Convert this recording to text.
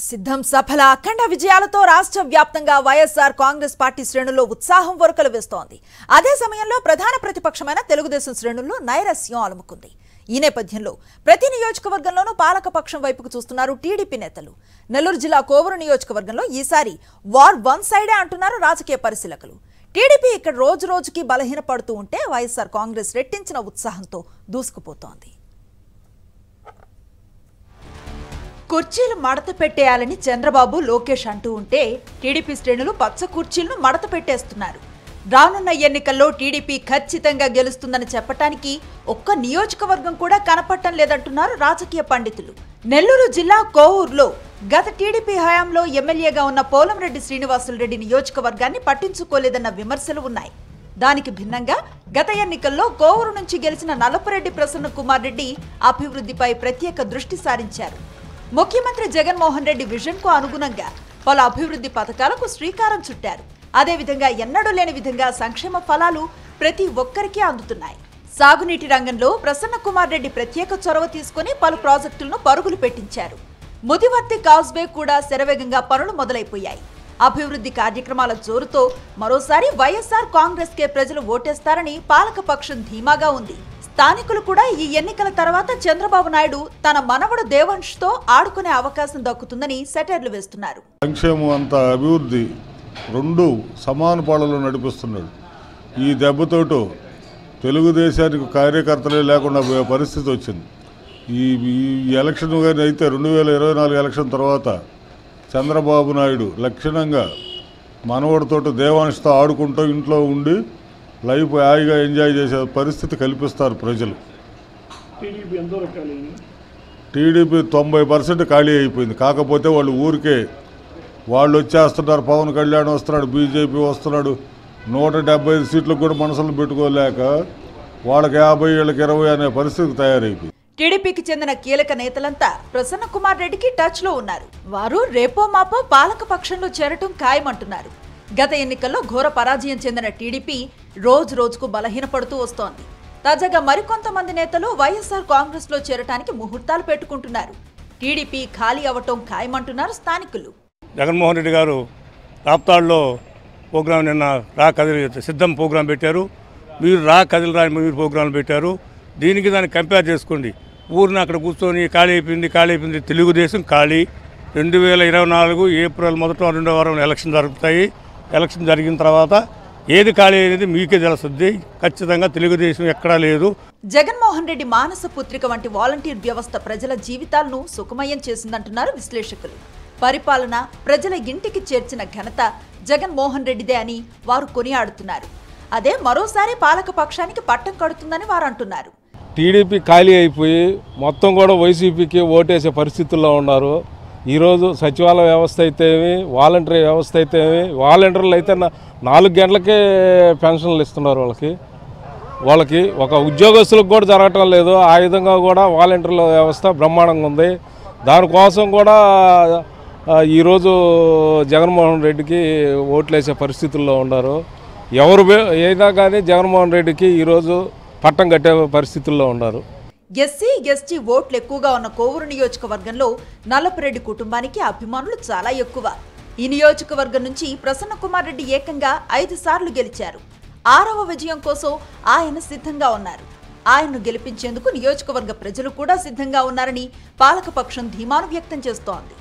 సిద్ధం సఫల అఖండ విజయాలతో రాష్ట్ర వ్యాప్తంగా వైఎస్ఆర్ కాంగ్రెస్ పార్టీ శ్రేణుల్లో ఉత్సాహం వరకలు వేస్తోంది. అదే సమయంలో ప్రధాన ప్రతిపక్షమైన తెలుగుదేశం శ్రేణుల్లో నైరస్యం అలుముకుంది. ఈ నేపథ్యంలో ప్రతి నియోజకవర్గంలోనూ పాలకపక్షం వైపుకు చూస్తున్నారు టీడీపీ నేతలు. నెల్లూరు జిల్లా కోవూరు నియోజకవర్గంలో ఈసారి వార్ వన్ సైడే అంటున్నారు రాజకీయ పరిశీలకులు. టీడీపీ ఇక్కడ రోజు రోజుకి బలహీనపడుతూ ఉంటే వైఎస్ఆర్ కాంగ్రెస్ రెట్టించిన ఉత్సాహంతో దూసుకుపోతోంది. కుర్చీలు మడత పెట్టేయాలని చంద్రబాబు లోకేష్ అంటూ ఉంటే టీడీపీ శ్రేణులు పచ్చ కుర్చీలను మడత పెట్టేస్తున్నారు. రానున్న ఎన్నికల్లో టీడీపీ ఖచ్చితంగా గెలుస్తుందని చెప్పటానికి ఒక్క నియోజకవర్గం కూడా కనపడటం లేదంటున్నారు రాజకీయ పండితులు. నెల్లూరు జిల్లా కోవూరులో గత టీడీపీ హయాంలో ఎమ్మెల్యేగా ఉన్న పోలంరెడ్డి శ్రీనివాసులరెడ్డి నియోజకవర్గాన్ని పట్టించుకోలేదన్న విమర్శలు ఉన్నాయి. దానికి భిన్నంగా గత ఎన్నికల్లో కోవూరు నుంచి గెలిచిన నల్లపురెడ్డి ప్రసన్న కుమార్ రెడ్డి అభివృద్ధిపై ప్రత్యేక దృష్టి సారించారు. ముఖ్యమంత్రి జగన్మోహన్ రెడ్డి విజన్ కు అనుగుణంగా పలు అభివృద్ధి పథకాలకు శ్రీకారం చుట్టారు. అదేవిధంగా ఎన్నడూ లేని విధంగా సంక్షేమ ఫలాలు ప్రతి ఒక్కరికి అందుతున్నాయి. సాగునీటి రంగంలో ప్రసన్న కుమార్ రెడ్డి ప్రత్యేక చొరవ తీసుకుని పలు ప్రాజెక్టులను పరుగులు పెట్టించారు. ముదివర్తి కాజ్వే కూడా శరవేగంగా పనులు మొదలైపోయాయి. అభివృద్ధి కార్యక్రమాల జోరుతో మరోసారి వైఎస్ఆర్ కాంగ్రెస్ కే ప్రజలు ఓటేస్తారని పాలకపక్షం ధీమాగా ఉంది. స్థానికులు కూడా ఈ ఎన్నికల తర్వాత చంద్రబాబు నాయుడు తన మనవడు దేవంష్ తో ఆడుకునే అవకాశం దక్కుతుందని సెటైర్లు వేస్తున్నారు. సంక్షేమం అంత అభివృద్ధి రెండు సమాన పాళలో నడిపిస్తున్నాడు. ఈ దెబ్బతోటో తెలుగుదేశానికి కార్యకర్తలే లేకుండా పోయే పరిస్థితి వచ్చింది. ఈ ఎలక్షన్ కానీ అయితే 2024 ఎలక్షన్ తర్వాత చంద్రబాబు నాయుడు లక్షణంగా మనవడితోటి దేవాంశతో ఆడుకుంటూ ఇంట్లో ఉండి లైఫ్ హాయిగా ఎంజాయ్ చేసే పరిస్థితి కల్పిస్తారు ప్రజలు. టీడీపీ 90% ఖాళీ అయిపోయింది. కాకపోతే వాళ్ళు ఊరికే వాళ్ళు వచ్చేస్తున్నారు. పవన్ కళ్యాణ్ వస్తున్నాడు, బీజేపీ వస్తున్నాడు. 175 సీట్లకు కూడా మనసులు పెట్టుకోలేక వాళ్ళకి 50 వీళ్ళకి 20 అనే పరిస్థితి తయారైపోయింది. టీడీపీకి చెందిన కీలక నేతలంతా ప్రసన్న కుమార్ రెడ్డికి టచ్ లో ఉన్నారు. వారు రేపో మాపో పాలక పక్షంలో చేరటం ఖాయమంటున్నారు. గత ఎన్నికల్లో ఘోర పరాజయం చెందిన టీడీపీ రోజు రోజుకు బలహీనపడుతూ వస్తోంది. తాజాగా మరికొంతమంది నేతలు వైఎస్ఆర్ కాంగ్రెస్ లో చేరటానికి ముహూర్తాలు పెట్టుకుంటున్నారు. టీడీపీ ఖాళీ అవటం ఖాయమంటున్నారు స్థానికులు. జగన్మోహన్ రెడ్డి గారు రాప్తాడులో ప్రోగ్రాం నిన్న రా కదిలి సిద్ధం ప్రోగ్రాం పెట్టారు. మీరు రా కదిలి రా మీరు ప్రోగ్రాంలు పెట్టారు. దీనికి దాన్ని కంపేర్ చేసుకోండి. ఊరిని అక్కడ కూర్చొని ఖాళీ అయిపోయింది. తెలుగుదేశం ఖాళీ. 2024 ఏప్రిల్ 1వ వారం ఎలక్షన్ జరుగుతాయి. ఎలక్షన్ జరిగిన తర్వాత ఏది ఖాళీ అనేది మీకే తెలుస్తుంది. ఖచ్చితంగా తెలుగుదేశం ఎక్కడా లేదు. జగన్మోహన్ రెడ్డి మానస పుత్రిక వంటి వాలంటీర్ వ్యవస్థ ప్రజల జీవితాలను సుఖమయం చేసిందంటున్నారు విశ్లేషకులు. పరిపాలన ప్రజల ఇంటికి చేర్చిన ఘనత జగన్మోహన్ రెడ్డిదే అని వారు కొనియాడుతున్నారు. అదే మరోసారి పాలక పక్షానికి పట్టం కడుతుందని వారు అంటున్నారు. టీడీపీ ఖాళీ అయిపోయి మొత్తం కూడా వైసీపీకి ఓటేసే పరిస్థితుల్లో ఉన్నారు. ఈరోజు సచివాలయ వ్యవస్థ అయితేమి, వాలంటరీ వ్యవస్థ అయితేమి, వాలంటీర్లు అయితే 4 గంటలకే పెన్షన్లు ఇస్తున్నారు. వాళ్ళకి ఒక ఉద్యోగస్తులకు కూడా జరగటం లేదు. ఆ విధంగా కూడా వాలంటీర్ల వ్యవస్థ బ్రహ్మాండంగా ఉంది. దానికోసం కూడా ఈరోజు జగన్మోహన్ రెడ్డికి ఓట్లేసే పరిస్థితుల్లో ఉన్నారు. ఎవరు ఏదా కానీ జగన్మోహన్ రెడ్డికి ఈరోజు పట్టం కట్టే పరిస్థితుల్లో ఉన్నారు. ఎస్సీ ఎస్టీ ఓట్లు ఎక్కువగా ఉన్న కోవూరు నియోజకవర్గంలో నల్లపురెడ్డి కుటుంబానికి అభిమానులు చాలా ఎక్కువ. ఈ నియోజకవర్గం నుంచి ప్రసన్న కుమార్ రెడ్డి ఏకంగా 5 సార్లు గెలిచారు. 6వ విజయం కోసం ఆయన సిద్ధంగా ఉన్నారు. ఆయన్ను గెలిపించేందుకు నియోజకవర్గ ప్రజలు కూడా సిద్ధంగా ఉన్నారని పాలకపక్షం ధీమాను వ్యక్తం చేస్తోంది.